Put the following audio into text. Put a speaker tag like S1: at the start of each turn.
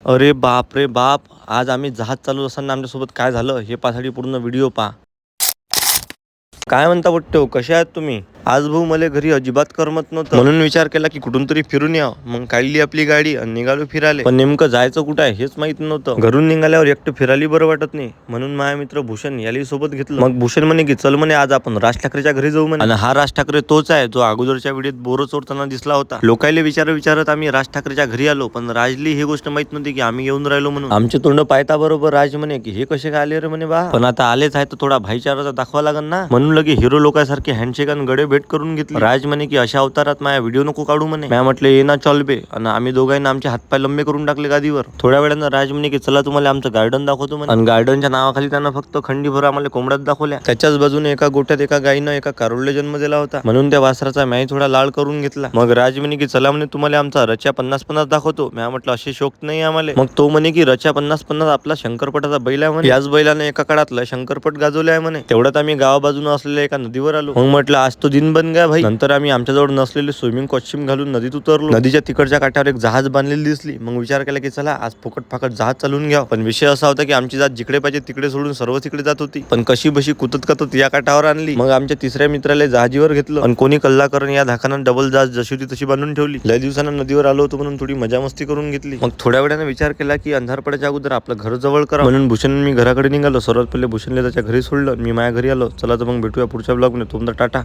S1: अरे बाप रे बाप! आज आम्ही जहाज चालवत असताना आमच्यासोबत काय झालं हे पाहण्यासाठी पूर्ण व्हिडिओ पहा. काय म्हणता बुट्ट्यो, कसे आहात तुम्ही? आज भाऊ मला घरी अजिबात करमत नव्हतं, म्हणून विचार केला की कुठून तरी फिरून यावं. मग काढली आपली गाडी आणि निघालो फिरायला. पण नेमकं जायचं कुठं आहे हेच माहित नव्हतं. घरून निघाल्यावर एकटं फिरायला बरं वाटत नाही, म्हणून माझा मित्र भूषण यालाही सोबत घेतलं. मग भूषण म्हणे की चल म्हणे आज आपण राज ठाकरेच्या घरी जाऊ म्हणे. आणि हा राज ठाकरे तोच आहे जो अगोदरच्या व्हिडिओत बोरं चोरताना दिसला होता. लोकायले विचारत आम्ही राज ठाकरेच्या घरी आलो, पण राजली ही गोष्ट माहित नव्हती की आम्ही येऊन राहिलो म्हणून. आमचे तोंड पाहता बरोबर राज म्हणे की हे कसे काय आले रे म्हणे बा. पण आता आलेच आहे तर थोडा भाईचाराचा दाखवा लागेल ना, म्हणून लगे हिरो लोकांसारखे हँडशेक आणि गडे भेट करून घेतली. राज म्हणे की अशा अवतारात माझ्या व्हिडिओ नको काढू म्हणे. मी म्हटलं ये ना चल बे, आणि आम्ही दोघांना आमचे हातपाय लंबे करून टाकले गादीवर. थोड्या वेळानं राज म्हणे की चला तुम्हाला आमचं गार्डन दाखवतो म्हणे. आणि गार्डनच्या नावाखाली त्यानं फक्त खंडीभर आम्हाला कोंबड्यात दाखवल्या. त्याच्याच बाजूने एका गोठ्यात एका गायीनं एका कारुळले जन्म दिला होता, म्हणून त्या वासराचा म्याही थोडा लाळ करून घेतला. मग राज म्हणे की चला म्हणे तुम्हाला आमचा रच्या 50-50 दाखवतो. मी म्हटलं असे शोक नाही आम्हाला. मग तो म्हणे की रच्या 50-50 आपला शंकरपटाचा बैल आहे म्हणे. याच बैलाने एका काळातला शंकरपट गाजवले आहे म्हणे. तेवढ्यात आम्ही गावाबाजूने असलेल्या एका नदीवर आलो. मग म्हटलं आज तो दिन बन गया भाई. नंतर आम्ही आमच्याजवळ नसलेले स्विमिंग कॉस्ट्युम घालून नदीत उतरलो. नदीच्या तिकडच्या काठावर एक जहाज बांधलेली दिसली. मग विचार केला की चला आज फुकट फाकट जहाज चालवून घ्या. पण विषय असा होता की आमची जात जिकडे पाहिजे तिकडे सोडून सर्व तिकडे जात होती. पण कशी बशी कुतत या काठावर आणली. मग आमच्या तिसऱ्या मित्राला जहाजीवर घेतलं आणि कोणी कल्ला करून या धाकानं डबल जहाज जशी होती तशी बांधून ठेवली. लय दिवसानं नदीवर आलो होतो म्हणून थोडी मजा मस्ती करून घेतली. मग थोड्या वेळाने विचार केला की अंधार पडायच्या अगोदर आपलं घर जवळ करा, म्हणून भूषण मी घराकडे निघालो. सर्वात पहिले भूषणला त्याच्या घरी सोडलं, मी माझ्या घरी आलो. चला तर मग भेटूया पुढच्या ब्लॉगमध्ये. तुमचा टाटा.